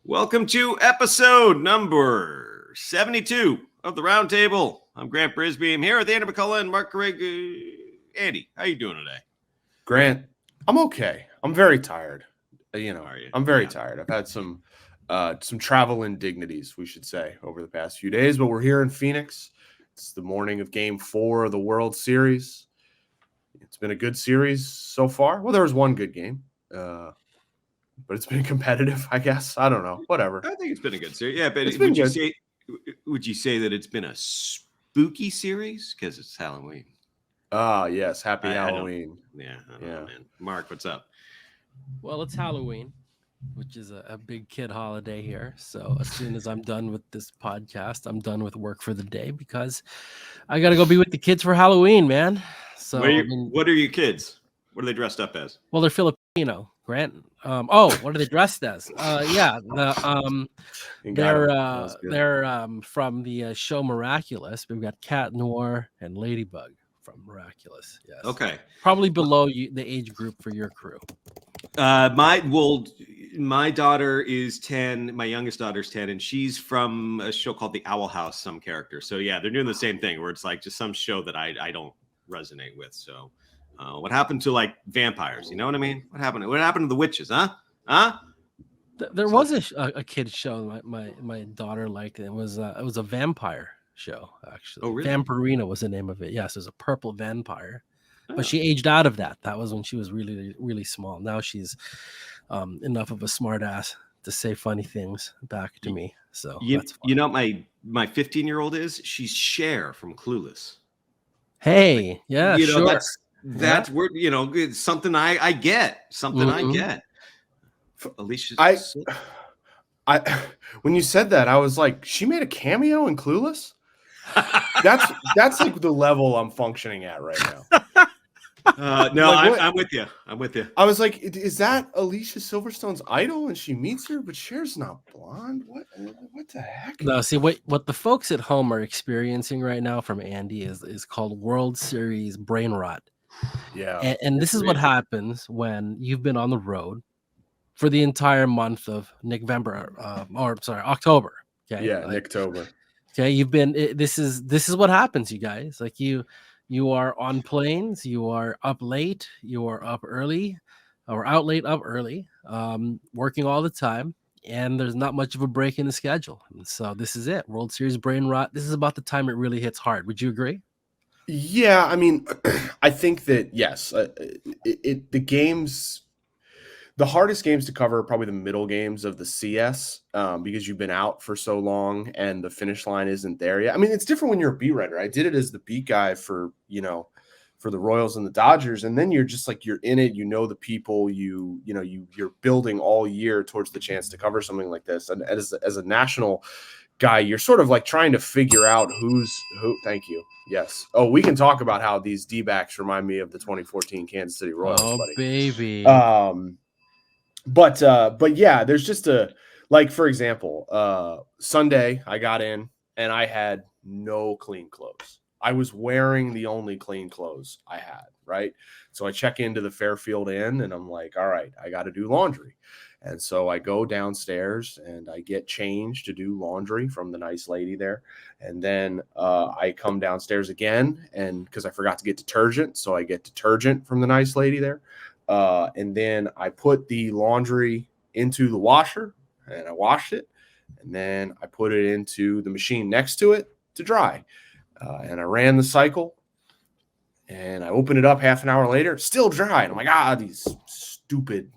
Welcome to episode number 72 of the Roundtable. I'm Grant Brisbee. I'm here with Andy McCullough and Marc Carig. Andy, how you doing today? Grant, I'm okay. I'm very tired. I'm very Yeah. tired. I've had some travel indignities, we should say, over the past few days, but we're here in Phoenix. It's the morning of Game 4 of the World Series. It's been a good series so far. Well, there was one good game, but it's been competitive, I guess. I don't know. Whatever. I think it's been a good series. Yeah, but It's been good. would you say that it's been a spooky series? Because it's Halloween. Yes. Happy Halloween. I don't know, man. Mark, what's up? Well, it's Halloween, which is a big kid holiday here. So as soon as I'm done with this podcast, I'm done with work for the day because I got to go be with the kids for Halloween, man. So what are your kids? What are they dressed up as? Well, they're Filipino, Grant. What are they dressed as? They're from the show Miraculous. We've got Cat Noir and Ladybug from Miraculous. Yes. Okay. Probably below the age group for your crew. My daughter is 10. My youngest daughter's 10, and she's from a show called The Owl House. Some character. So yeah, they're doing the same thing where it's like just some show that I don't resonate with. So, what happened to like vampires? You know what I mean? What happened to the witches? Huh? There was a kids show my daughter liked. It was a vampire show actually. Oh, really? Vampirina was the name of it. Yes, it was a purple vampire. But she aged out of that. That was when she was really, really small. Now she's enough of a smart ass to say funny things back to me. So that's fun. You know, my 15-year-old she's Cher from Clueless. Hey, yeah, you know, sure. that's where it's something I get. Something I get. Alicia, when you said that, I was like, she made a cameo in Clueless? That's like the level I'm functioning at right now. No, like, I'm with you. I was like, is that Alicia Silverstone's idol? And she meets her, but Cher's not blonde. What the heck? No, see what the folks at home are experiencing right now from Andy is called World Series brain rot. Yeah, and this is what happens when you've been on the road for the entire month of October. Okay, yeah, Nicktober. Okay, you've been. This is what happens, you guys. Like you are on planes. You are up late. You are up early, or out late, up early. Working all the time, and there's not much of a break in the schedule. And so this is it. World Series brain rot. This is about the time it really hits hard. Would you agree? Yeah, I mean, I think that yes. The hardest games to cover are probably the middle games of the CS because you've been out for so long and the finish line isn't there yet. I mean, it's different when you're a beat writer. I did it as the beat guy for the Royals and the Dodgers, and then you're just like you're in it. You know the people. You're building all year towards the chance to cover something like this. And as a national guy, you're sort of like trying to figure out who's who. Thank you. Yes. Oh, we can talk about how these D-backs remind me of the 2014 Kansas City Royals. Oh, buddy. Baby. But yeah, there's just for example, Sunday I got in and I had no clean clothes. I was wearing the only clean clothes I had, right? So I check into the Fairfield Inn and I'm like, all right, I got to do laundry. And so I go downstairs and I get changed to do laundry from the nice lady there. And then I come downstairs again and because I forgot to get detergent. So I get detergent from the nice lady there. And then I put the laundry into the washer and I washed it. And then I put it into the machine next to it to dry. And I ran the cycle and I opened it up half an hour later, still dry. And I'm like, these stupid,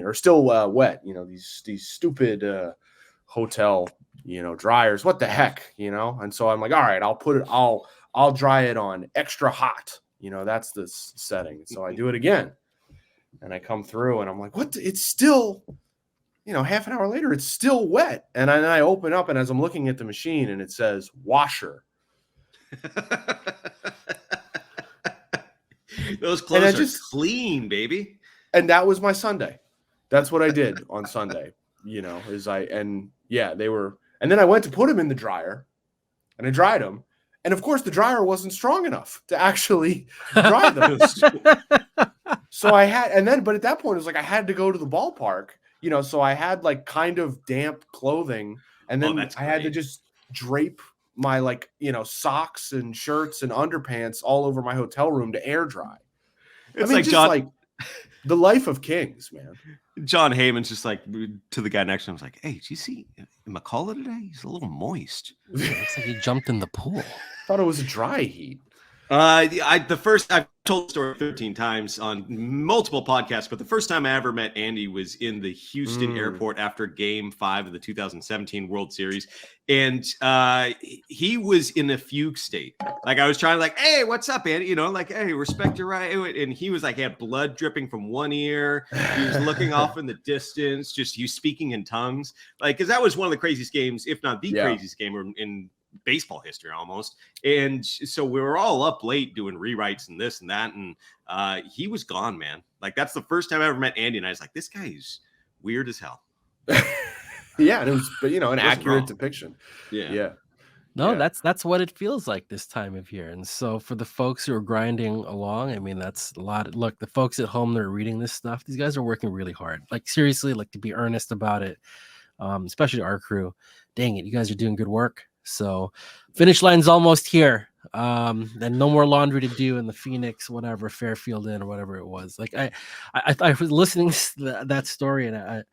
are still wet, these stupid hotel, dryers. What the heck, And so I'm like, all right, I'll dry it on extra hot. That's the setting. So I do it again. And I come through and I'm like, what? It's still, half an hour later, it's still wet. And I open up and as I'm looking at the machine and it says washer. Those clothes are clean, baby. And that was my Sunday. That's what I did on Sunday, they were. And then I went to put them in the dryer and I dried them. And of course, the dryer wasn't strong enough to actually dry them. So but at that point, it was like I had to go to the ballpark so I had like kind of damp clothing, and then that's I had to great. just drape my like, socks and shirts and underpants all over my hotel room to air dry. It's I mean, like just John. like the life of kings, man. John Heyman's just like to the guy next to him. I was like, "Hey, did you see McCullough today? He's a little moist." Looks like he jumped in the pool. Thought it was a dry heat. I've told the story 13 times on multiple podcasts, but the first time I ever met Andy was in the Houston airport after Game 5 of the 2017 World Series, and he was in a fugue state. Like I was trying to like, "Hey, what's up, Andy?" Like, "Hey, respect your right," and he was like, he had blood dripping from one ear. He was looking off in the distance, just he was speaking in tongues, like because that was one of the craziest games, if not the craziest game in baseball history almost. And so we were all up late doing rewrites and this and that, and he was gone, man. Like that's the first time I ever met Andy, and I was like, this guy is weird as hell. Yeah, and it was, an accurate depiction. Yeah. No, that's what it feels like this time of year. And so for the folks who are grinding along, I mean, that's a lot. Look, the folks at home that are reading this stuff, these guys are working really hard. Like seriously, like to be earnest about it, especially our crew. Dang it, you guys are doing good work. So finish line's almost here. And no more laundry to do in the Phoenix, whatever, Fairfield Inn or whatever it was. Like I was listening to that story, and I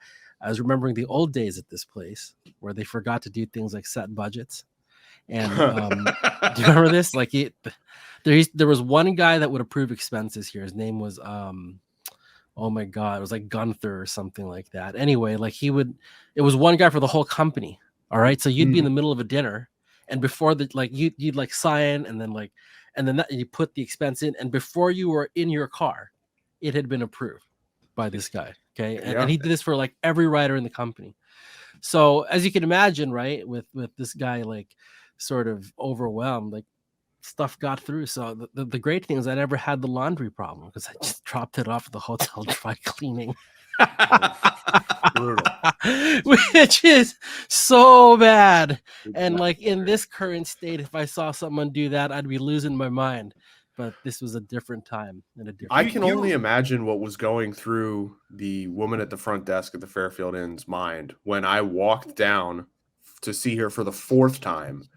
was remembering the old days at this place where they forgot to do things like set budgets. And do you remember this? Like there was one guy that would approve expenses here. His name was oh my God, it was like Gunther or something like that. Anyway, like it was one guy for the whole company. All right. So you'd be in the middle of a dinner, and before you'd like sign, and then you put the expense in, and before you were in your car, it had been approved by this guy. Okay. And he did this for like every writer in the company. So as you can imagine, right, with this guy like sort of overwhelmed, like stuff got through. So the great thing is I never had the laundry problem because I just dropped it off at the hotel dry cleaning. Brutal. Which is so bad. And like in this current state, if I saw someone do that, I'd be losing my mind. But this was a different time and a different. I can only imagine what was going through the woman at the front desk at the Fairfield Inn's mind when I walked down to see her for the 4th time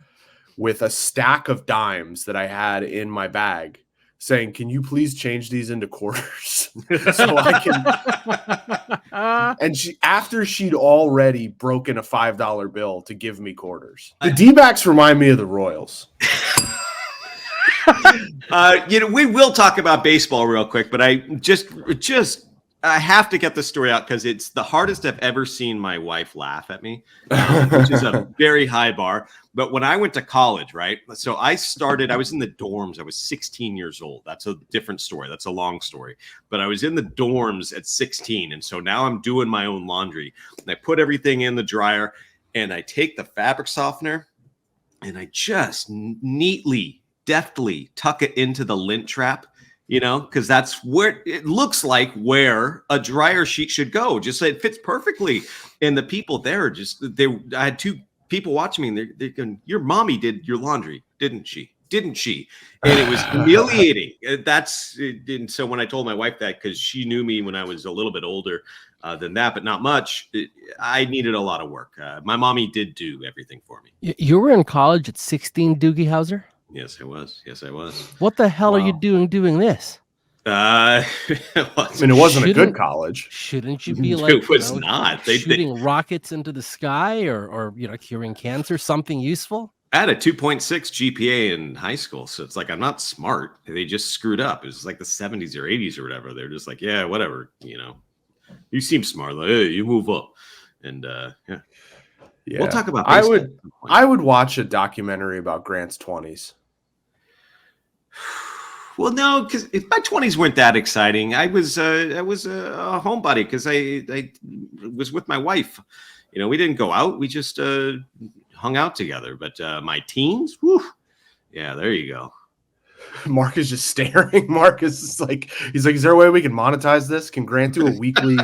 with a stack of dimes that I had in my bag, saying, "Can you please change these into quarters so I can?" And after she'd already broken a $5 bill to give me quarters. The D-backs remind me of the Royals. We will talk about baseball real quick, but I I have to get this story out because it's the hardest I've ever seen my wife laugh at me, which is a very high bar. But when I went to college, right? So I was in the dorms. I was 16 years old. That's a different story. That's a long story. But I was in the dorms at 16. And so now I'm doing my own laundry. And I put everything in the dryer, and I take the fabric softener, and I just neatly, deftly tuck it into the lint trap. Because that's where it looks like where a dryer sheet should go. Just so it fits perfectly. And the people there I had 2 people watching me, and they're going, "Your mommy did your laundry, didn't she? Didn't she?" And it was humiliating. And so when I told my wife that, because she knew me when I was a little bit older than that, but not much, I needed a lot of work. My mommy did do everything for me. You were in college at 16, Doogie Howser? Yes, I was. What the hell are you doing this? I mean, it wasn't a good college. Shouldn't you be like, it was not shooting rockets into the sky or curing cancer, something useful? I had a 2.6 GPA in high school, so it's like I'm not smart. They just screwed up. It was like the 70s or 80s or whatever. They're just like, yeah, whatever. You seem smart. Like, hey, you move up, and yeah. We'll talk about. I would watch a documentary about Grant's 20s. Well, no, because my 20s weren't that exciting. I was a homebody because I was with my wife. We didn't go out. We just hung out together. But my teens, whew, yeah, there you go. Mark is just staring. Mark is like, he's like, "Is there a way we can monetize this? Can Grant do a weekly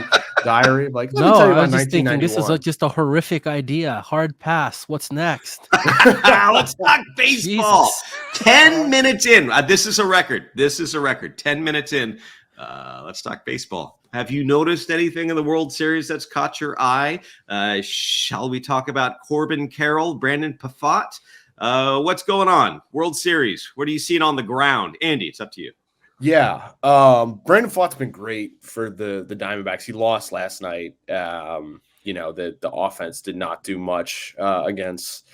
diary?" Like, let me tell you about I was just thinking this is like just a horrific idea. Hard pass. What's next? Let's talk baseball. Jesus. 10 minutes in. This is a record. 10 minutes in. Let's talk baseball. Have you noticed anything in the World Series that's caught your eye? Shall we talk about Corbin Carroll, Brandon Pafat? What's going on? World Series. What are you seeing on the ground? Andy, it's up to you. Yeah. Brandon Pfaadt's been great for the Diamondbacks. He lost last night. The offense did not do much against,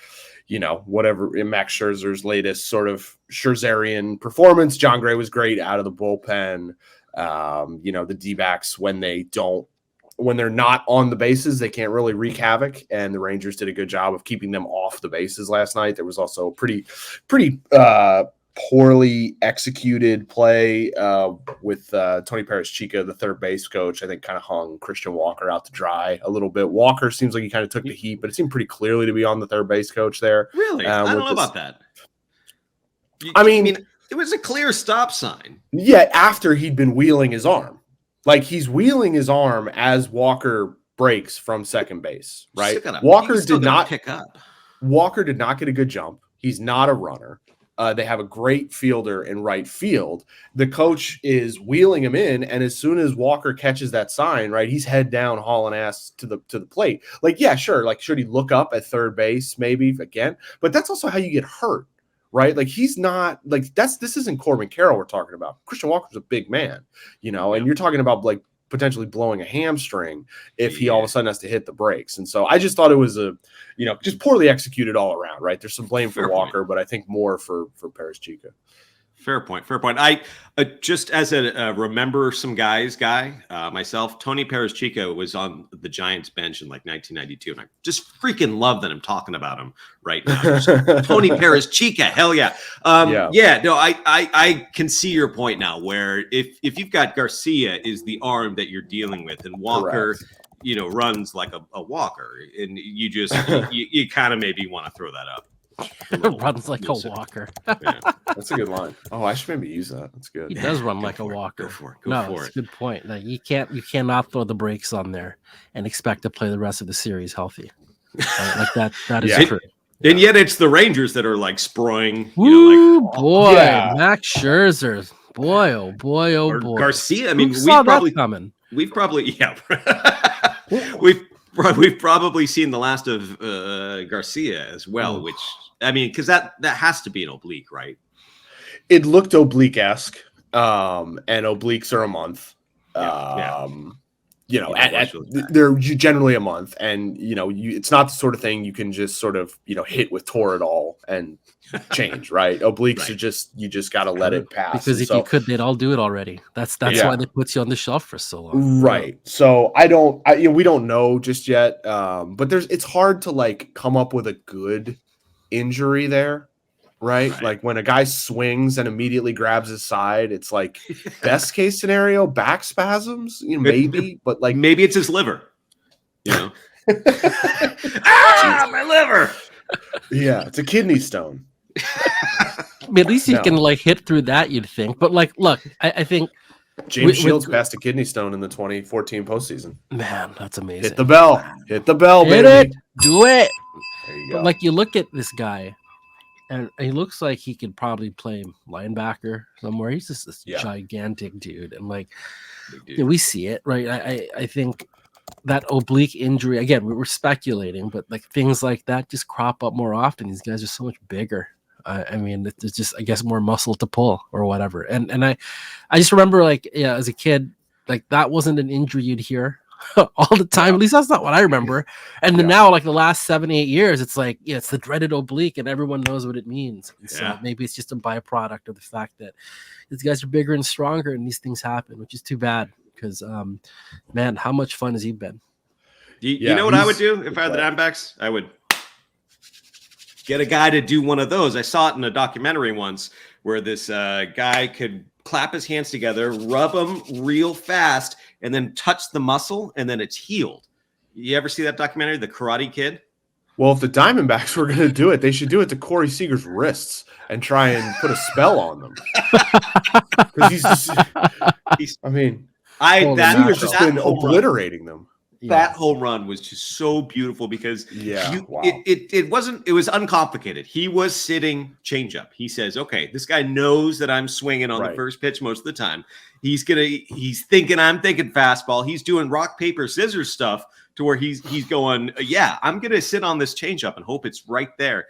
whatever in Max Scherzer's latest sort of Scherzerian performance. John Gray was great out of the bullpen. The D-backs, when they're not on the bases, they can't really wreak havoc. And the Rangers did a good job of keeping them off the bases last night. There was also a pretty poorly executed play with Tony Perez-Chica, the third base coach. I think kind of hung Christian Walker out to dry a little bit. Walker seems like he kind of took the heat, but it seemed pretty clearly to be on the third base coach there. Really? I don't know about that. I mean, it was a clear stop sign. Yeah, after he'd been wheeling his arm. Like, he's wheeling his arm as Walker breaks from second base, right? Walker did not pick up. Walker did not get a good jump. He's not a runner. They have a great fielder in right field. The coach is wheeling him in, and as soon as Walker catches that sign, right, he's head down, hauling ass to the plate. Like, yeah, sure. Like, should he look up at third base maybe again? But that's also how you get hurt, right? Like, he's not like this isn't Corbin Carroll we're talking about. Christian Walker's a big man, and you're talking about like potentially blowing a hamstring if he all of a sudden has to hit the brakes. And so I just thought it was just poorly executed all around, right? There's some blame for Walker, but I think more for Perez-Chica. Fair point. I just as a remember some guys guy myself, Tony Perez-Chica was on the Giants bench in like 1992, and I just freaking love that I'm talking about him right now. Tony Perez-Chica, hell yeah. I can see your point now, where if you've got Garcia is the arm that you're dealing with, and Walker, runs like a walker, and you just you kind of maybe want to throw that up. Runs like a walker. Yeah, that's a good line. Oh, I should maybe use that. That's good. He does run like a walker. Go for it. That's a good point. Like, you cannot throw the brakes on there and expect to play the rest of the series healthy. Like that is true. And yet it's the Rangers that are like sproing. Max Scherzer. Boy, oh boy, oh boy. Garcia. I mean, We've probably seen the last of Garcia as well, which, I mean, because that has to be an oblique, right? It looked oblique-esque, and obliques are a month. They're generally a month, and it's not the sort of thing you can just sort of hit with Toradol and change, right? Obliques are just, you just got to let it pass. Because you could, they'd all do it already. That's why they put you on the shelf for so long. Right. So we don't know just yet. But it's hard to like come up with a good injury there. Right. Like when a guy swings and immediately grabs his side, it's like best case scenario, back spasms, maybe, but like maybe it's his liver, my liver. Yeah. It's a kidney stone. I mean, at least you can like hit through that, you'd think. But like, look, I think James Shields passed a kidney stone in the 2014 postseason. Man, that's amazing. Hit the bell, hit baby. It. Do it. There you go. But like, you look at this guy, and he looks like he could probably play linebacker somewhere. He's just this gigantic dude, and like, we see it, right? I think that oblique injury, again, we were speculating, but like things like that just crop up more often. These guys are so much bigger. I mean, there's just, I guess, more muscle to pull or whatever. And I just remember, like, as a kid, like that wasn't an injury you'd hear all the time. At least that's not what I remember. And then now, like the last 7-8 years, it's like, it's the dreaded oblique, and everyone knows what it means. And so maybe it's just a byproduct of the fact that these guys are bigger and stronger, and these things happen, which is too bad. Because, man, how much fun has he been? You know what I would do if I had the Diamondbacks? I would get a guy to do one of those. I saw it in a documentary once where this guy could clap his hands together, rub them real fast, and then touch the muscle, and then it's healed. You ever see that documentary, The Karate Kid? Well, if the Diamondbacks were going to do it, they should do it to Corey Seager's wrists and try and put a spell on them. Because Seager's just been obliterating them. that home run was just so beautiful because it was uncomplicated. He was sitting changeup. He says, okay, this guy knows that I'm swinging on the first pitch most of the time. He's thinking I'm thinking fastball. He's doing rock, paper, scissors stuff to where he's going, I'm going to sit on this changeup and hope it's right there.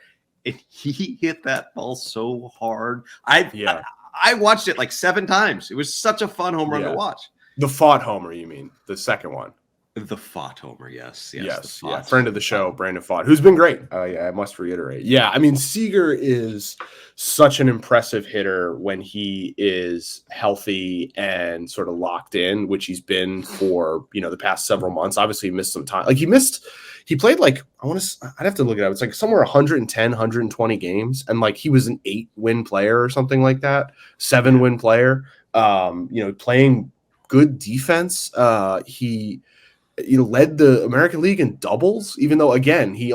And he hit that ball so hard. I watched it like 7 times. It was such a fun home run to watch. The Fought homer, you mean? The second one. The Fought homer, yes. Friend of the show, Brandon Fought, who's been great. I must reiterate. Yeah, I mean, Seager is such an impressive hitter when he is healthy and sort of locked in, which he's been for, the past several months. Obviously, he missed some time. Like, he played like, I'd have to look it up. It's like somewhere 110, 120 games. And like, he was an 8-win player or something like that, 7-win player, playing good defense. He led the American League in doubles, even though, again, he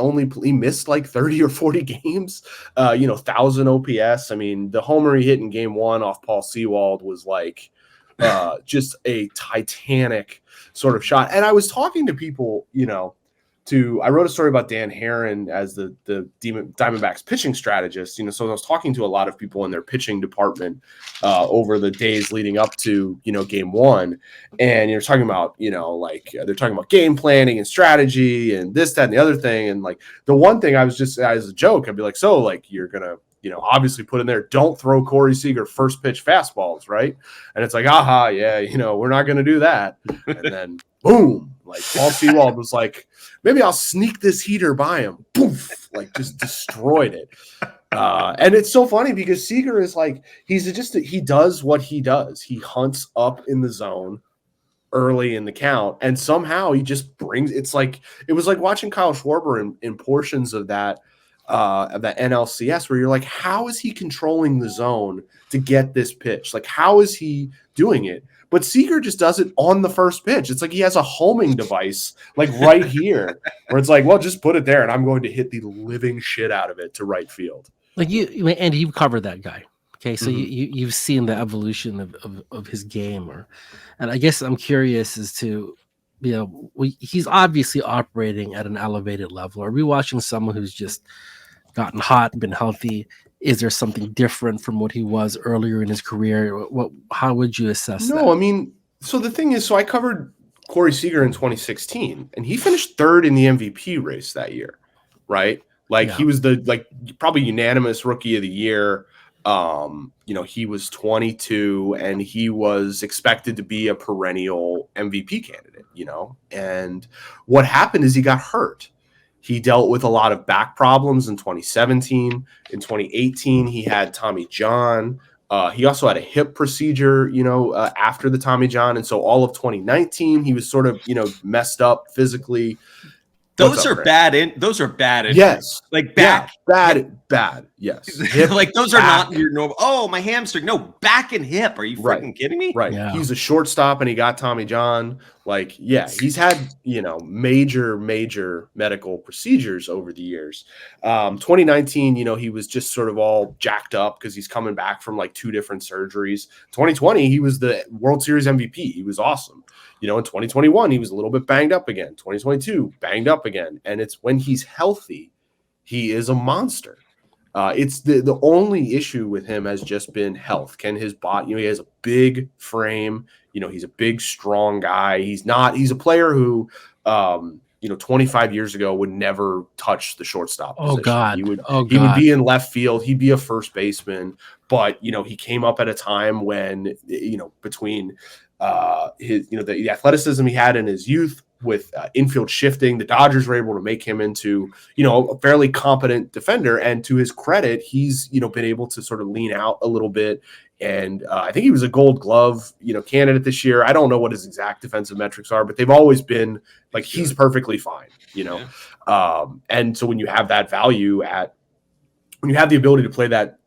missed like 30 or 40 games, 1,000 OPS. I mean, the homer he hit in game 1 off Paul Sewald was like just a titanic sort of shot. And I was talking to people, I wrote a story about Dan Herron as the Diamondbacks pitching strategist, so I was talking to a lot of people in their pitching department over the days leading up to, game 1. And you're talking about, they're talking about game planning and strategy and this, that, and the other thing. And like the one thing I was just, as a joke, I'd be like, so like, you're going to, obviously put in there, don't throw Corey Seager first pitch fastballs, right? And it's like, we're not going to do that. And then boom, like Paul Sewald was like, maybe I'll sneak this heater by him. Poof, like just destroyed it. And it's so funny because Seager is like, he does what he does. He hunts up in the zone early in the count, and somehow he just brings, it was like watching Kyle Schwarber in portions of that NLCS where you're like, how is he controlling the zone to get this pitch? Like, how is he doing it? But Seager just does it on the first pitch. It's like he has a homing device like right here where it's like, well, just put it there and I'm going to hit the living shit out of it to right field. Like Andy, you've covered that guy. Okay, so you've seen the evolution of his game, and I guess I'm curious as to, he's obviously operating at an elevated level. Are we watching someone who's just gotten hot, been healthy? Is there something different from what he was earlier in his career? How would you assess that? No, I mean, so the thing is, I covered Corey Seager in 2016, and he finished 3rd in the MVP race that year, right? Like he was probably unanimous rookie of the year. He was 22 and he was expected to be a perennial MVP candidate, and what happened is he got hurt. He dealt with a lot of back problems in 2017. In 2018, he had Tommy John. He also had a hip procedure, after the Tommy John. And so all of 2019, he was sort of, messed up physically. Those are bad. Those are bad. Yes. Like back. Yeah, bad. Yes. Hip, like those are not your normal. Oh, my hamstring. No, back and hip. Are you freaking kidding me? Right. Yeah. He's a shortstop and he got Tommy John. Like, yeah, he's had, major medical procedures over the years. 2019, he was just sort of all jacked up because he's coming back from like 2 different surgeries. 2020, he was the World Series MVP. He was awesome. In 2021, he was a little bit banged up again. 2022, banged up again. And it's when he's healthy, he is a monster. It's the only issue with him has just been health. Can his body, he has a big frame, he's a big, strong guy. He's a player who, 25 years ago would never touch the shortstop position. God. He would be in left field. He'd be a first baseman, but, he came up at a time when, between his, the athleticism he had in his youth with infield shifting, the Dodgers were able to make him into, a fairly competent defender. And to his credit, he's, been able to sort of lean out a little bit. And I think he was a Gold Glove, candidate this year. I don't know what his exact defensive metrics are, but they've always been like, he's perfectly fine, and so when you have that value when you have the ability to play that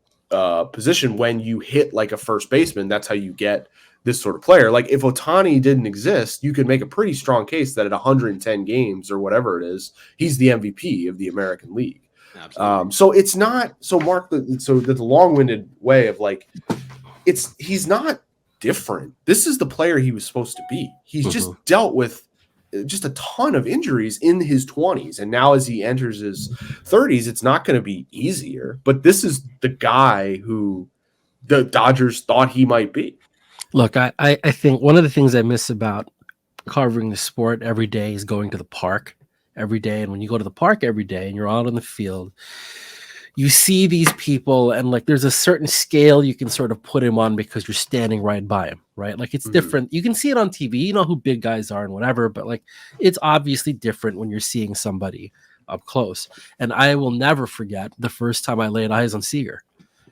position, when you hit like a first baseman, that's how you get this sort of player. Like if Ohtani didn't exist, you could make a pretty strong case that at 110 games or whatever it is, he's the MVP of the American League. So it's not so Mark. So the long-winded way of like, he's not different. This is the player he was supposed to be. He's just dealt with just a ton of injuries in his 20s. And now as he enters his 30s, it's not going to be easier. But this is the guy who the Dodgers thought he might be. Look, I think one of the things I miss about covering the sport every day is going to the park every day. And when you go to the park every day and you're out on the field, you see these people, and like there's a certain scale you can sort of put him on because you're standing right by him, right? Like it's different. You can see it on TV, you know who big guys are and whatever, but like it's obviously different when you're seeing somebody up close. And I will never forget the first time I laid eyes on Seager.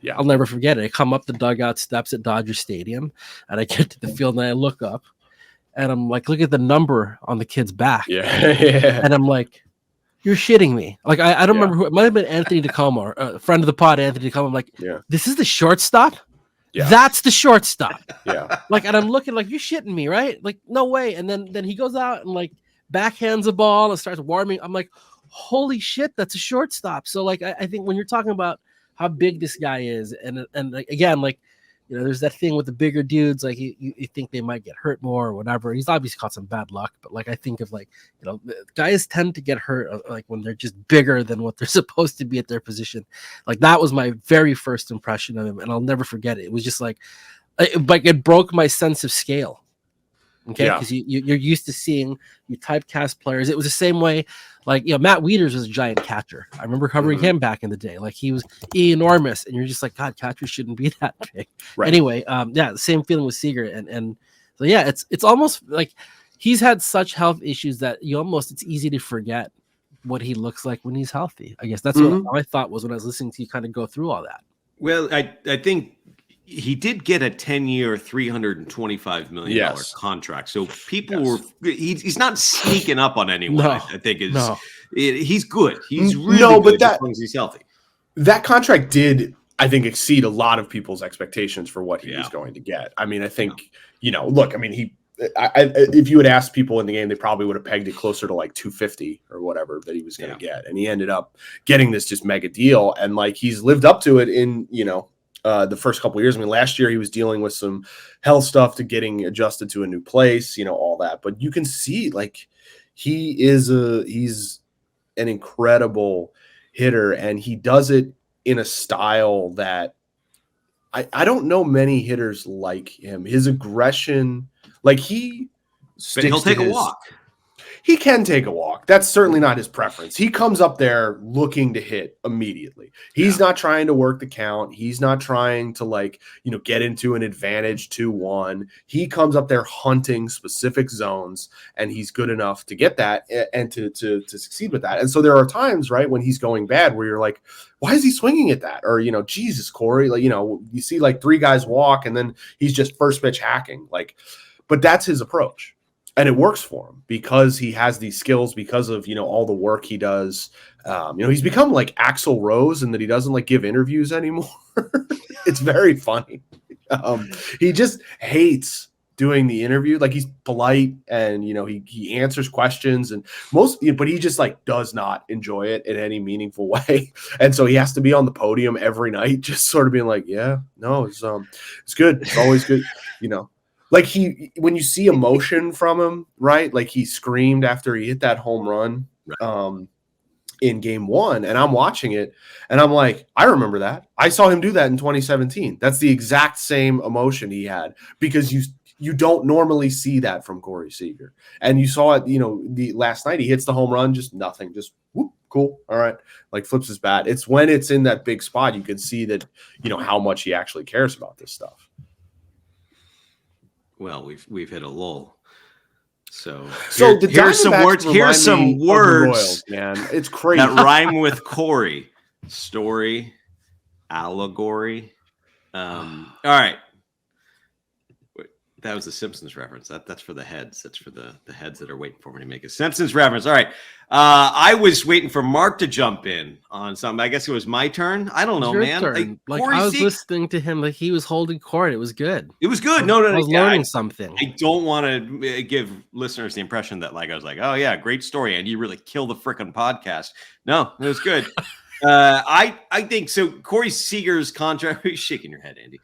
Yeah, I'll never forget it. I come up the dugout steps at Dodger Stadium, and I get to the field and I look up, and I'm like, look at the number on the kid's back. Yeah. And I'm like, you're shitting me. Like, I don't remember who, it might have been Anthony DeComo, a friend of the pod, Anthony DeComo. I'm like, this is the shortstop? Yeah. That's the shortstop. Yeah. Like, and I'm looking like, you're shitting me, right? Like, no way. And then he goes out and like backhands a ball and starts warming. I'm like, holy shit, that's a shortstop. So like, I think when you're talking about how big this guy is, and like, again, like, you know, there's that thing with the bigger dudes, like you think they might get hurt more or whatever. He's obviously caught some bad luck, but like I think of like, you know, guys tend to get hurt like when they're just bigger than what they're supposed to be at their position. Like that was my very first impression of him, and I'll never forget it. It was just like it broke my sense of scale. Okay, because you're used to seeing you typecast players. It was the same way, like, you know, Matt Wieters was a giant catcher. I remember covering him back in the day. Like he was enormous, and you're just like, God, catchers shouldn't be that big. Right. Anyway, the same feeling with Seager, and so yeah, it's almost like he's had such health issues that it's easy to forget what he looks like when he's healthy. I guess that's what my thought was when I was listening to you kind of go through all that. Well, I think he did get a 10-year, $325 million contract. So people were he's not sneaking up on anyone. No, I think he's good. He's really good as long as he's healthy. That contract did, I think, exceed a lot of people's expectations for what he was going to get. I mean, I think, you know, look, I mean, if you had asked people in the game, they probably would have pegged it closer to like 250 or whatever that he was going to get. And he ended up getting this just mega deal. And like, he's lived up to it in, you know, the first couple of years. I mean, last year he was dealing with some health stuff to getting adjusted to a new place, you know, all that. But you can see, like, he's an incredible hitter, and he does it in a style that I don't know many hitters like him. His aggression, like he'll take a walk. He can take a walk. That's certainly not his preference. He comes up there looking to hit immediately. He's not trying to work the count. He's not trying to, like, you know, get into an advantage 2-1. He comes up there hunting specific zones, and he's good enough to get that and to succeed with that. And so there are times, right, when he's going bad where you're like, why is he swinging at that? Or, you know, Jesus, Corey, like, you know, you see like 3 guys walk and then he's just first pitch hacking. Like, but that's his approach. And it works for him because he has these skills, because of, you know, all the work he does. You know, he's become like Axl Rose in that he doesn't like give interviews anymore. It's very funny. He just hates doing the interview. Like, he's polite and, you know, he answers questions and but he just like does not enjoy it in any meaningful way. And so he has to be on the podium every night, just sort of being like, yeah, no, it's good. It's always good. You know, like when you see emotion from him, right? Like he screamed after he hit that home run in game 1, and I'm watching it and I'm like, I remember that. I saw him do that in 2017. That's the exact same emotion he had, because you don't normally see that from Corey Seager. And you saw it, you know, the last night he hits the home run, just nothing, just whoop, cool. All right. Like, flips his bat. It's when it's in that big spot, you can see that, you know, how much he actually cares about this stuff. Well, we've hit a lull. So here's some words. Here's some words, Royals, man. It's crazy. That rhyme with Corey. Story, allegory. All right. That was a Simpsons reference. That's for the heads. That's for the heads that are waiting for me to make a Simpsons reference. All right. I was waiting for Mark to jump in on something. I guess it was my turn. I don't know, man. Like I was listening to him, like he was holding court. It was good. It was good. No. I was learning something. I don't want to give listeners the impression that, like, I was like, oh yeah, great story, and you really killed the freaking podcast. No, it was good. I think so. Corey Seager's contract. You're shaking your head, Andy.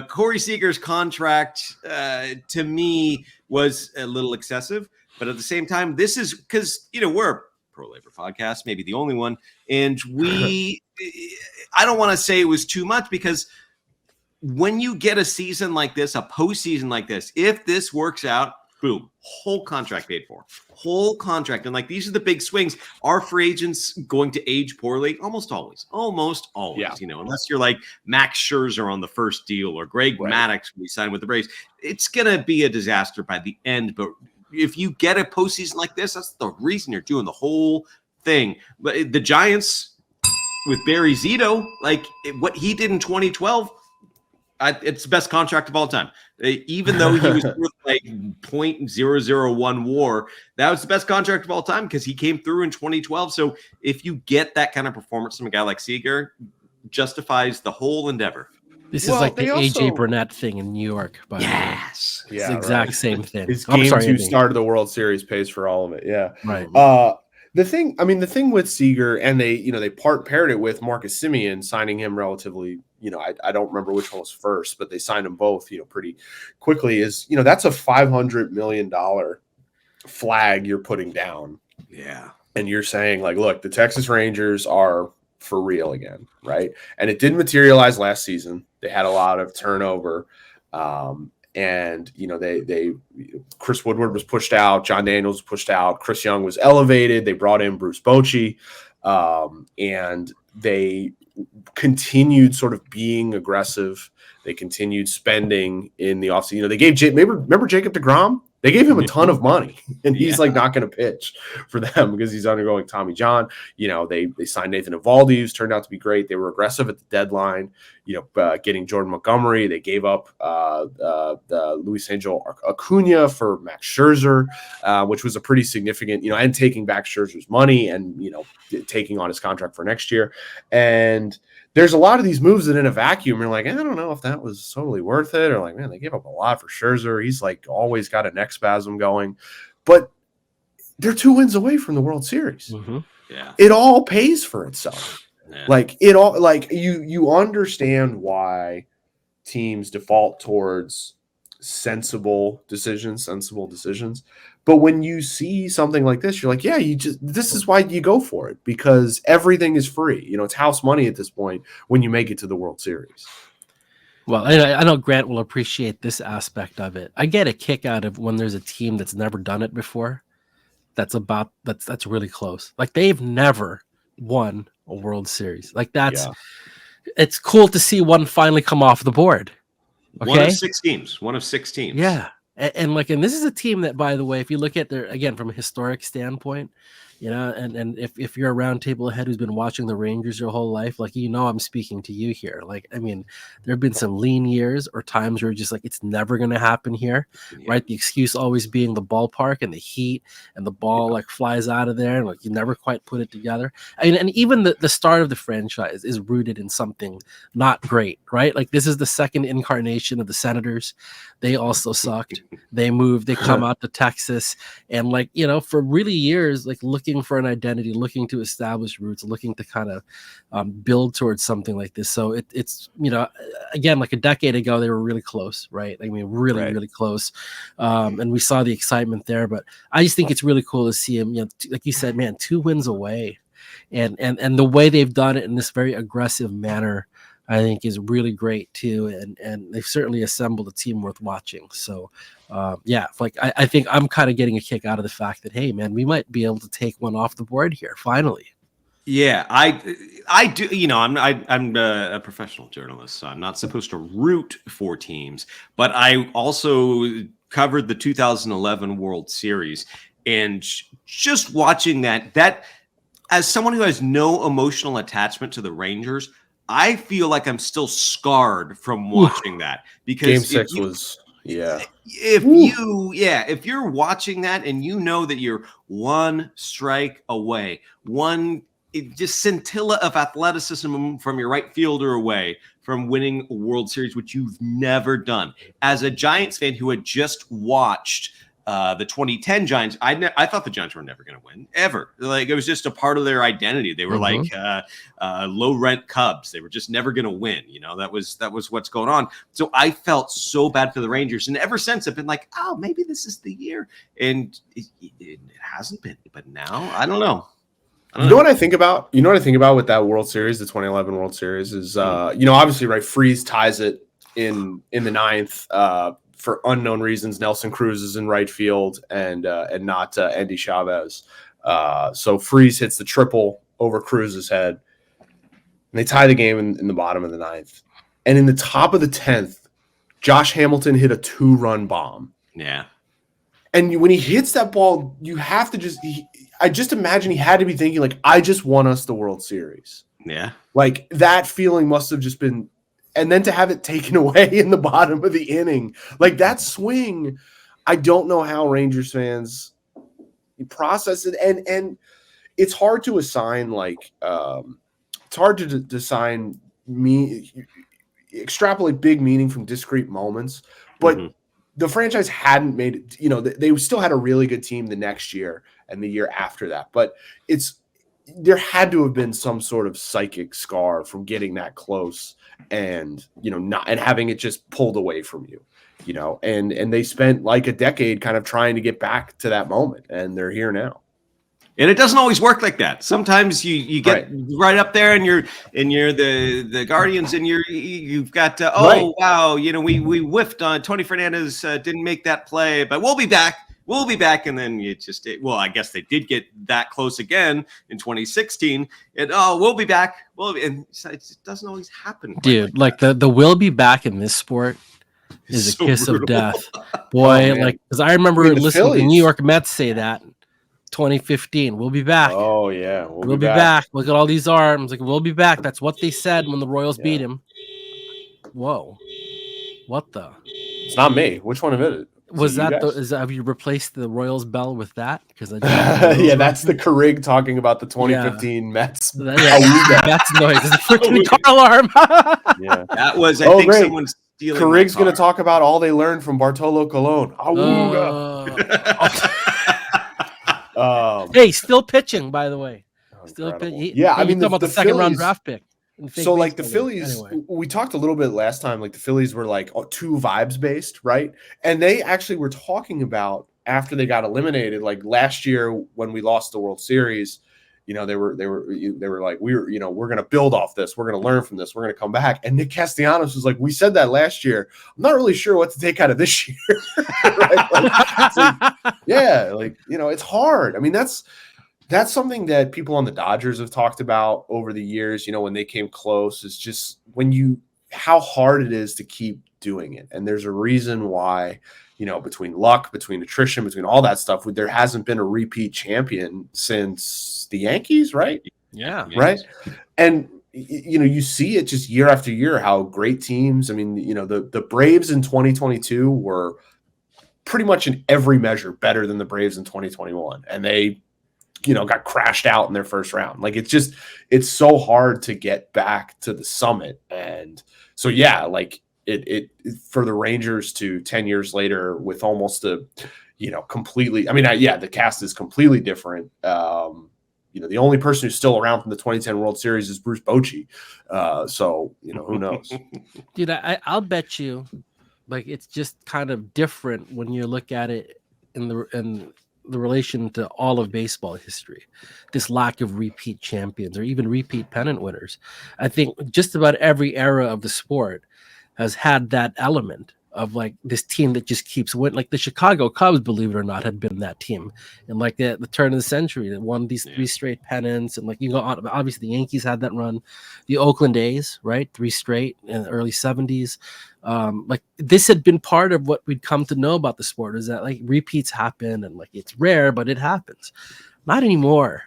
Corey Seager's contract to me was a little excessive, But at the same time, this is because, we're a pro-labor podcast, maybe the only one. And I don't want to say it was too much, because when you get a season like this, a postseason like this, if this works out, boom, whole contract paid for, whole contract. And like, these are the big swings. Are free agents going to age poorly? Almost always, Yeah. Unless you're like Max Scherzer on the first deal or Greg Maddux when he signed with the Braves, it's going to be a disaster by the end. But if you get a postseason like this, that's the reason you're doing the whole thing. But the Giants with Barry Zito, like what he did in 2012, it's the best contract of all time. Even though he was worth like 0.001 WAR, that was the best contract of all time because he came through in 2012. So if you get that kind of performance from a guy like Seager, justifies the whole endeavor. This is like the AJ Burnett thing in New York. By yes, it's the exact same thing. His game 2 start of the World Series pays for all of it. Yeah, right. The thing with Seager, and they paired it with Marcus Semien, signing him relatively. I don't remember which one was first, but they signed them both, pretty quickly. Is that's a $500 million flag you're putting down. Yeah, and you're saying like, look, the Texas Rangers are for real again, right? And it didn't materialize last season. They had a lot of turnover. And they Chris Woodward was pushed out, John Daniels was pushed out, Chris Young was elevated. They brought in Bruce Bochy, and they continued sort of being aggressive. They continued spending in the offseason. They gave remember Jacob deGrom? They gave him a ton of money, and he's like not going to pitch for them because he's undergoing Tommy John. They signed Nathan Eovaldi, who's turned out to be great. They were aggressive at the deadline, getting Jordan Montgomery. They gave up the Luis Angel Acuna for Max Scherzer, which was a pretty significant, and taking back Scherzer's money and, taking on his contract for next year. And there's a lot of these moves that in a vacuum, you're like, I don't know if that was totally worth it, or like, man, they gave up a lot for Scherzer. He's like always got a neck spasm going, but they're 2 wins away from the World Series. Mm-hmm. Yeah, it all pays for itself. Yeah. Like it all, like you understand why teams default towards sensible decisions. But when you see something like this, you're like, yeah, this is why you go for it, because everything is free. It's house money at this point when you make it to the World Series. Well, I know Grant will appreciate this aspect of it. I get a kick out of when there's a team that's never done it before. That's really close. Like they've never won a World Series. Like it's cool to see one finally come off the board. Okay? One of six teams. Yeah. And this is a team that, by the way, if you look at again, from a historic standpoint, and if you're a Roundtable head who's been watching the Rangers your whole life, like, I'm speaking to you here. Like, I mean, there have been some lean years or times where just like, it's never going to happen here, right? The excuse always being the ballpark and the heat and the ball like flies out of there. And like, you never quite put it together. And even the start of the franchise is rooted in something not great, right? Like this is the second incarnation of the Senators. They also sucked. They moved, they come out to Texas, and like, for really years, like looking for an identity, looking to establish roots, looking to kind of build towards something like this. So it's again, like a decade ago, they were really close, right? I mean, really close. And we saw the excitement there, but I just think it's really cool to see him, like you said, man, 2 wins away, and the way they've done it in this very aggressive manner, I think is really great too, and they've certainly assembled a team worth watching. So, I think I'm kind of getting a kick out of the fact that, hey, man, we might be able to take one off the board here finally. Yeah, I do. I'm a professional journalist, so I'm not supposed to root for teams, but I also covered the 2011 World Series, and just watching that as someone who has no emotional attachment to the Rangers, I feel like I'm still scarred from watching that, because Game 6 was, if you're watching that and that you're one strike away, just scintilla of athleticism from your right fielder away from winning a World Series, which you've never done. As a Giants fan who had just watched The 2010 Giants, I thought the Giants were never going to win ever. Like, it was just a part of their identity. They were like low rent Cubs. They were just never going to win. You know, that was what's going on. So I felt so bad for the Rangers, and ever since I've been like, oh, maybe this is the year, and it hasn't been. But now I don't know. You know what I think about? You know what I think about with that World Series, the 2011 World Series, is you know, obviously, right? Freese ties it in the ninth. For unknown reasons, Nelson Cruz is in right field and not Andy Chavez. So Freese hits the triple over Cruz's head. And they tie the game in the bottom of the ninth. And in the top of the 10th, Josh Hamilton hit a 2-run bomb. Yeah. And when he hits that ball, you have to I just imagine he had to be thinking, like, I just won us the World Series. Yeah. Like, that feeling must have just been. And then to have it taken away in the bottom of the inning, like that swing, I don't know how Rangers fans process it. And it's hard to assign, like, it's hard to assign extrapolate big meaning from discrete moments. But the franchise hadn't made it, you know, they still had a really good team the next year and the year after that. But there had to have been some sort of psychic scar from getting that close and, you know, not and having it just pulled away from you, you know, and they spent like a decade kind of trying to get back to that moment, and they're here now. And it doesn't always work like that. Sometimes you get right up there and you're the Guardians and you've got wow, you know, we whiffed on Tony Fernandez, didn't make that play, but we'll be back. We'll be back. And then I guess they did get that close again in 2016. And we'll be back. And it doesn't always happen. Dude, like the we'll be back in this sport is so a kiss brutal. Of death. Boy, because I remember listening to the New York Mets say that 2015. We'll be back. Oh, yeah. We'll be back. Look at all these arms. Like, we'll be back. That's what they said when the Royals beat him. Whoa. What the? It's not me. Which one of it? Have you replaced the Royals bell with that? Because that's the Carig talking about the 2015 Mets. That's noise. It's a freaking car alarm. Yeah, that was. I think someone's stealing. Carig's going to talk about all they learned from Bartolo Colon. Hey, still pitching, by Oh, still pitching. I mean, talking about the second round draft pick. So like the Phillies, we talked a little bit last time, like the Phillies were like two vibes based, right? And they actually were talking about after they got eliminated, like last year when we lost the World Series, you know, they were like, we're going to build off this. We're going to learn from this. We're going to come back. And Nick Castellanos was like, we said that last year. I'm not really sure what to take out of this year. Right? It's hard. I mean, that's something that people on the Dodgers have talked about over the years, you know, when they came close, is just how hard it is to keep doing it. And there's a reason why, you know, between luck, between attrition, between all that stuff, there hasn't been a repeat champion since the Yankees, right? Yeah. Right. And, you know, you see it just year after year, how great teams, I mean, you know, the Braves in 2022 were pretty much in every measure better than the Braves in 2021. And they, you know, got crashed out in their first round. Like, it's so hard to get back to the summit. And so, yeah, like it for the Rangers to 10 years later with almost a, you know, completely, I mean, the cast is completely different. You know, the only person who's still around from the 2010 World Series is Bruce Bochy. So, you know, who knows? Dude, I'll bet you, like, it's just kind of different when you look at it in the relation to all of baseball history, this lack of repeat champions or even repeat pennant winners. I think just about every era of the sport has had that element of like this team that just keeps winning. Like the Chicago Cubs, believe it or not, had been that team in like the turn of the century that won these 3 straight pennants. And like, you go on, obviously the Yankees had that run, the Oakland A's, right? 3 straight in the early 70s. Like this had been part of what we'd come to know about the sport, is that like repeats happen and like it's rare, but it happens. Not anymore.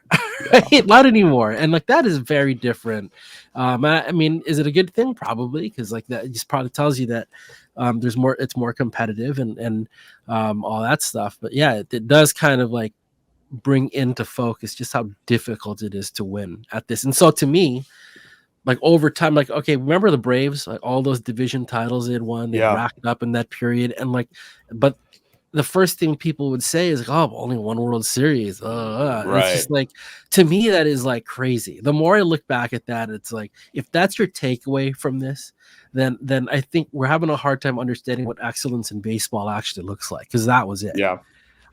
Right? Not anymore. And like that is very different. I mean, is it a good thing? Probably, because like that just probably tells you that there's more, it's more competitive and all that stuff. But yeah, it does kind of like bring into focus just how difficult it is to win at this. And so to me, like over time, like, okay, remember the Braves, like all those division titles they had won, they racked up in that period. And like, but the first thing people would say is, "Oh, only one World Series." It's just like, to me, that is like crazy. The more I look back at that, it's like, if that's your takeaway from this, then I think we're having a hard time understanding what excellence in baseball actually looks like, because that was it. Yeah.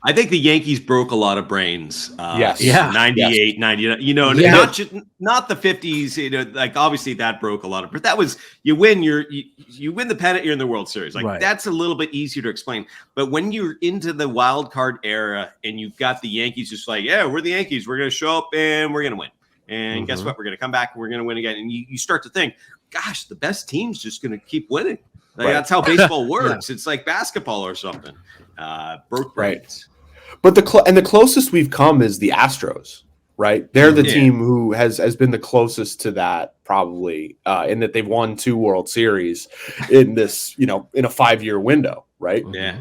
I think the Yankees broke a lot of brains. Yes. In Yeah. 98, 99, not the 50s, like obviously that broke a lot of, but that was, you win the pennant, you're in the World Series. Like that's a little bit easier to explain. But when you're into the wild card era and you've got the Yankees just like, yeah, we're the Yankees, we're going to show up and we're going to win. And guess what? We're going to come back and we're going to win again. And you start to think, gosh, the best team's just going to keep winning. Like, that's how baseball works. It's like basketball or something. Broke brains. But the closest we've come is the Astros, right? They're the team who has been the closest to that, probably, in that they've won 2 World Series in this, in a 5-year window, right? Yeah.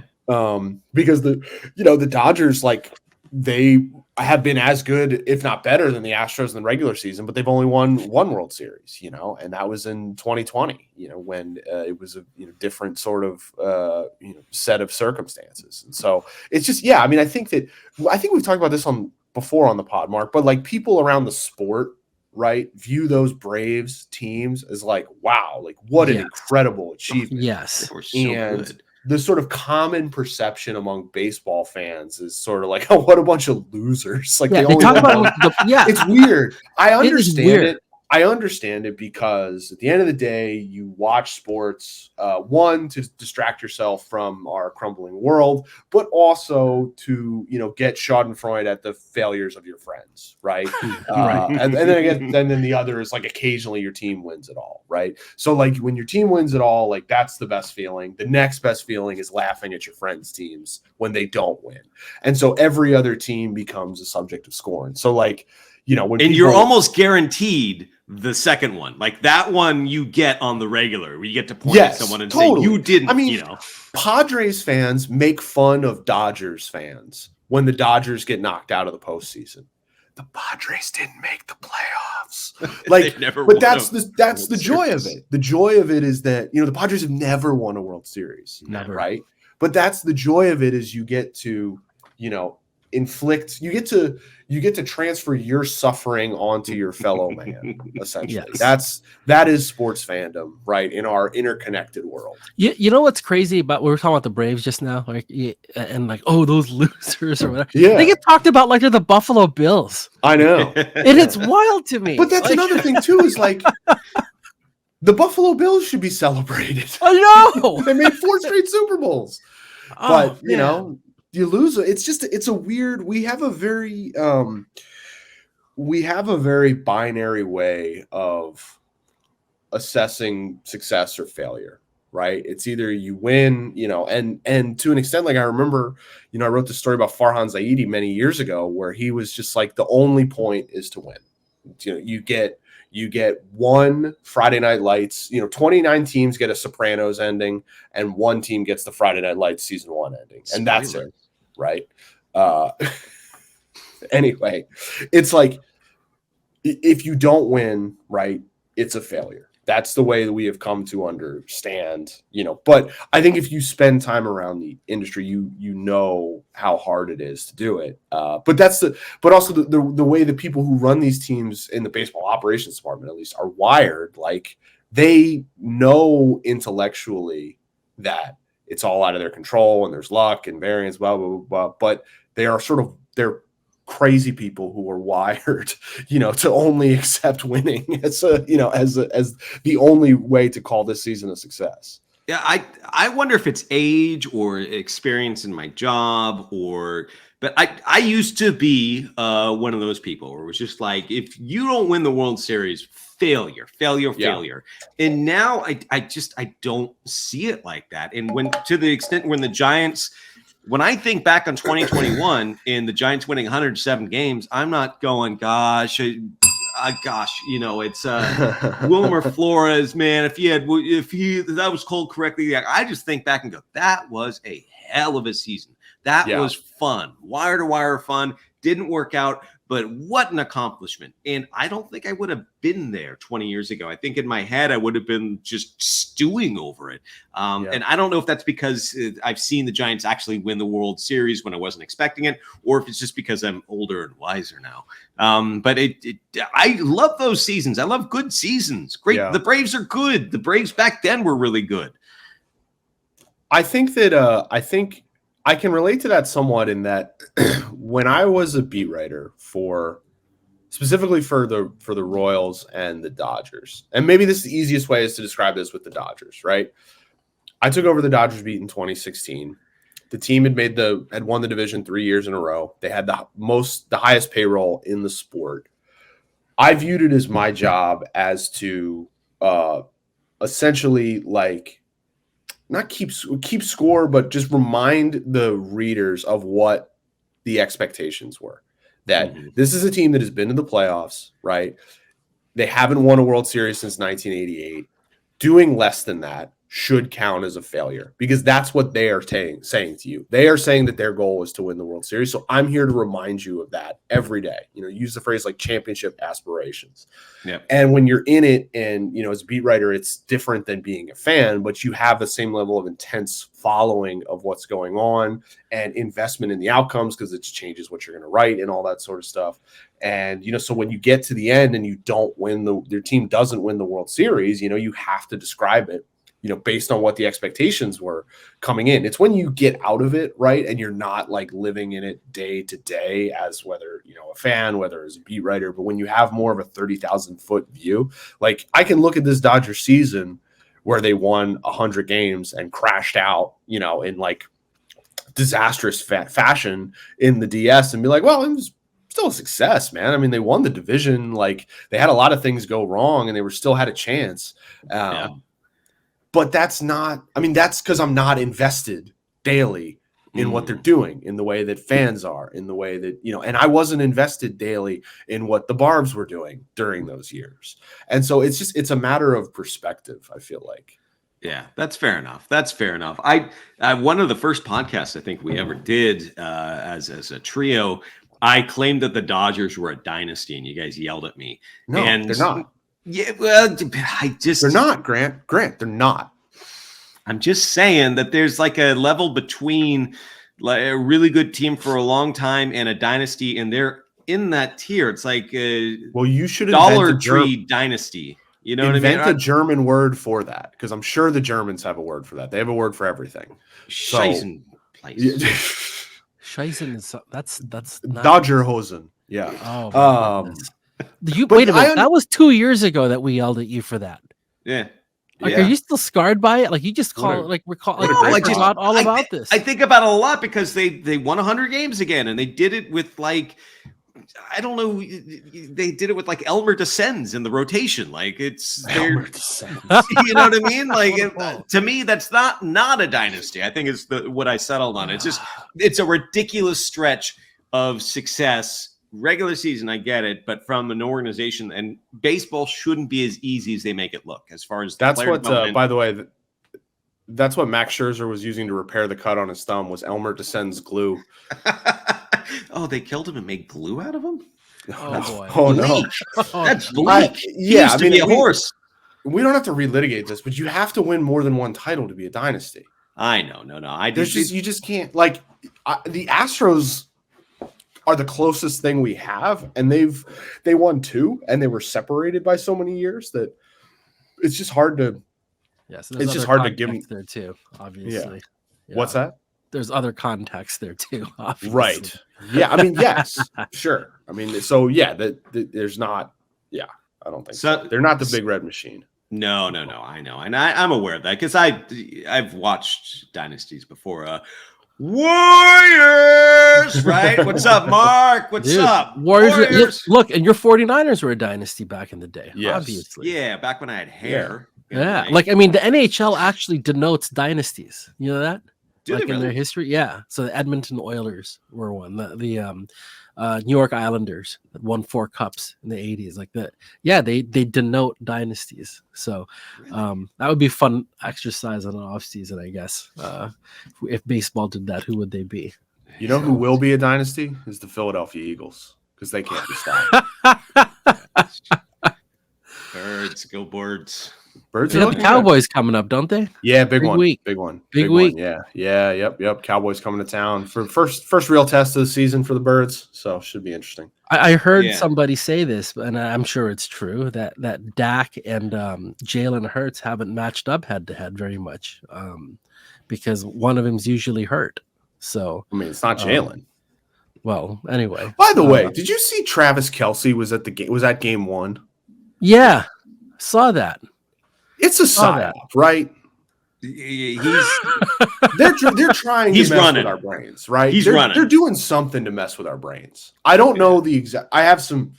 Because the Dodgers, like, they have been as good, if not better, than the Astros in the regular season, but they've only won 1 World Series, and that was in 2020, when it was a different sort of set of circumstances. And so it's just, I think we've talked about this before on the pod, Mark, but like, people around the sport, right, view those Braves teams as like, wow, like what an incredible achievement. Yes. They were so good. The sort of common perception among baseball fans is sort of like, oh, what a bunch of losers. Like, they talk about it's weird. I understand it. I understand it because at the end of the day, you watch sports, one, to distract yourself from our crumbling world, but also to, get schadenfreude at the failures of your friends, right? And then the other is like, occasionally your team wins it all, right? So like, when your team wins it all, like, that's the best feeling. The next best feeling is laughing at your friends' teams when they don't win. And so every other team becomes a subject of scorn. So like, when you're almost guaranteed the second one, like that one you get on the regular, where you get to point at someone and say you didn't. I mean, Padres fans make fun of Dodgers fans when the Dodgers get knocked out of the postseason. The Padres didn't make the playoffs. Like, but that's the joy of it. The joy of it is that the Padres have never won a World Series, right? But that's the joy of it, is you get to inflict, you get to transfer your suffering onto your fellow man, essentially. That is sports fandom, right, in our interconnected world. You know what's crazy about, we were talking about the Braves just now, like, and like, oh, those losers or whatever. They get talked about like they're the Buffalo Bills. I know. And it's wild to me. But that's another thing too, is like, the Buffalo Bills should be celebrated. I know. They made 4 straight Super Bowls. But you lose it. It's a weird, we have a very binary way of assessing success or failure, right? It's either you win, and to an extent, like, I remember, I wrote this story about Farhan Zaidi many years ago, where he was just like, the only point is to win. You get 1 Friday Night Lights, 29 teams get a Sopranos ending, and 1 team gets the Friday Night Lights season 1 ending. And that's it, right? Anyway, it's like, if you don't win, right, it's a failure. That's the way that we have come to understand, but I think if you spend time around the industry, you know how hard it is to do it. But also the way the people who run these teams in the baseball operations department, at least, are wired. Like, they know intellectually that it's all out of their control and there's luck and variance, blah, blah, blah, blah. But they're crazy people who are wired, to only accept winning as the only way to call this season a success. Yeah, I wonder if it's age or experience in my job, but I used to be one of those people where it was just like, if you don't win the World Series, failure. And now I don't see it like that. And to the extent when the Giants, when I think back on 2021 and the Giants winning 107 games, I'm not going, gosh, it's Wilmer Flores, man. If that was called correctly, I just think back and go, that was a hell of a season. That was fun, wire to wire fun. Didn't work out, but what an accomplishment. And I don't think I would have been there 20 years ago. I think in my head, I would have been just stewing over it. And I don't know if that's because I've seen the Giants actually win the World Series when I wasn't expecting it, or if it's just because I'm older and wiser now. But I love those seasons. I love good seasons. Great. Yeah. The Braves are good. The Braves back then were really good. I think that I can relate to that somewhat in that when I was a beat writer specifically for the Royals and the Dodgers, and maybe this is the easiest way is to describe this with the Dodgers, right? I took over the Dodgers beat in 2016. The team had won the division 3 years in a row. They had the highest payroll in the sport. I viewed it as my job as to essentially like not keep score, but just remind the readers of what the expectations were. That this is a team that has been to the playoffs, right? They haven't won a World Series since 1988. Doing less than that should count as a failure because that's what they are saying to you. They are saying that their goal is to win the World Series. So I'm here to remind you of that every day. Use the phrase like championship aspirations. Yep. And when you're in it and, as a beat writer, it's different than being a fan, but you have the same level of intense following of what's going on and investment in the outcomes because it changes what you're going to write and all that sort of stuff. And, so when you get to the end and you don't win your team doesn't win the World Series, you have to describe it, based on what the expectations were coming in. It's when you get out of it, right? And you're not like living in it day to day as whether, a fan, whether as a beat writer, but when you have more of a 30,000 foot view, like I can look at this Dodgers season where they won 100 games and crashed out, in like disastrous fashion in the DS and be like, well, it was still a success, man. I mean, they won the division. Like they had a lot of things go wrong and they still had a chance. But that's because I'm not invested daily in what they're doing, in the way that fans are, in the way that, and I wasn't invested daily in what the Barbs were doing during those years. And so it's a matter of perspective, I feel like. Yeah, that's fair enough. I one of the first podcasts I think we ever did as a trio, I claimed that the Dodgers were a dynasty and you guys yelled at me. No, and they're not. Yeah, well, they're not, Grant. They're not. I'm just saying that there's like a level between like a really good team for a long time and a dynasty, and they're in that tier. It's like you should Dollar Tree dynasty. You know what I mean? Invent a German word for that, because I'm sure the Germans have a word for that. They have a word for everything. Scheißen place. Scheißen is that's not... Dodgerhosen. Yeah. Oh. Wait a minute. That was 2 years ago that we yelled at you for that. Yeah. Like, are you still scarred by it? Like, you just call it like recall. Like, I forgot all about this. I think about it a lot because they won 100 games again, and they did it with like, I don't know, they did it with like Elmer Descends in the rotation. Like it's Elmer Descends. You know what I mean? Like to me, that's not a dynasty. I think it's what I settled on. It's a ridiculous stretch of success. Regular season, I get it, but from an organization, and baseball shouldn't be as easy as they make it look. As far as that's what, by the way, that's what Max Scherzer was using to repair the cut on his thumb was Elmer Descends glue. Oh, they killed him and made glue out of him. Oh boy! Oh no, that's bleak. Yeah, I mean, be a horse. We don't have to relitigate this, but you have to win more than one title to be a dynasty. I know, no. You just can't like the Astros are the closest thing we have, and they won 2 and they were separated by so many years that it's just hard to it's just hard to give them there too, obviously. Yeah. What's that? There's other context there too, obviously. Right. Yeah, I mean, yes, sure. I mean, so yeah, there's not, I don't think so. They're not the big red machine. No, I know. And I'm aware of that because I've watched dynasties before. Warriors, right? What's up, Mark? What's up? Warriors. Look, and your 49ers were a dynasty back in the day, obviously. Yeah, back when I had hair. Yeah. Like, I mean, the NHL actually denotes dynasties. You know that? Really? In their history? Yeah. So the Edmonton Oilers were one. The New York Islanders that won 4 cups in the 80s. Like that. Yeah, they denote dynasties. So that would be a fun exercise on an off season, I guess. If baseball did that, who would they be? You know who will be a dynasty is the Philadelphia Eagles, because they can't be stopped. Birds, go birds. Birds They are got the looking Cowboys coming up, don't they? good. Yeah, big one. week. Big one. Big week. One. Yeah. Yep. Cowboys coming to town for first real test of the season for the Birds. So should be interesting. I heard Yeah. somebody say this, and I'm sure it's true that Dak and Jalen Hurts haven't matched up head to head very much, because one of them's usually hurt. So I mean, it's not Jalen. well, anyway. By the way, did you see Travis Kelce was at the game? Was at game 1? Yeah, saw that. It's a psyop, right? He's They're trying He's to mess running. with our brains, right? He's they're, running. They're doing something to mess with our brains. I don't know the exact. I have some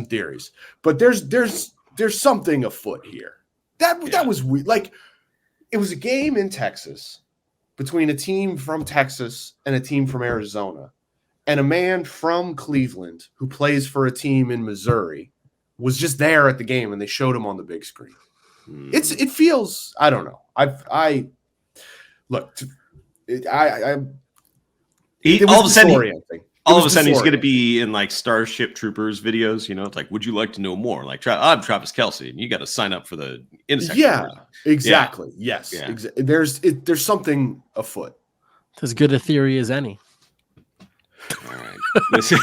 theories, but there's something afoot here. That was weird. Like, it was a game in Texas between a team from Texas and a team from Arizona, and a man from Cleveland who plays for a team in Missouri was just there at the game, and they showed him on the big screen. It feels, I don't know. I look. all of a sudden he's going to be in like Starship Troopers videos. You know, it's like, would you like to know more? Like, I'm Travis Kelce, and you got to sign up for the insect. Yeah, exactly. Yeah. Yes, Yeah. There's something afoot. It's as good a theory as any. All right. Listen.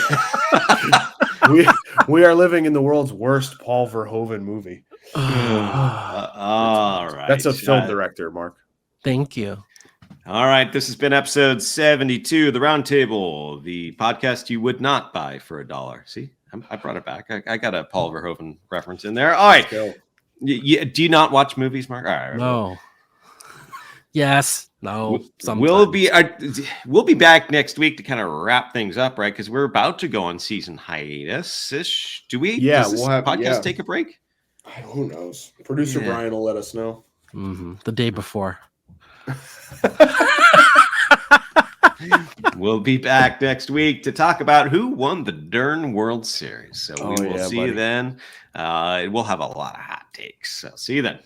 we are living in the world's worst Paul Verhoeven movie. All right. That's a film director, Mark. Thank you. All right. This has been episode 72, The Roundtable, the podcast you would not buy for $1. See, I brought it back. I got a Paul Verhoeven reference in there. All right. Do you not watch movies, Mark? All right. No. Yes. No. We'll be back next week to kind of wrap things up, right? Because we're about to go on season hiatus-ish. Do we? Yeah, Does this podcast take a break? Who knows? Producer Brian will let us know. Mm-hmm. The day before. We'll be back next week to talk about who won the darn World Series. So we will see you then. We'll have a lot of hot takes. So see you then.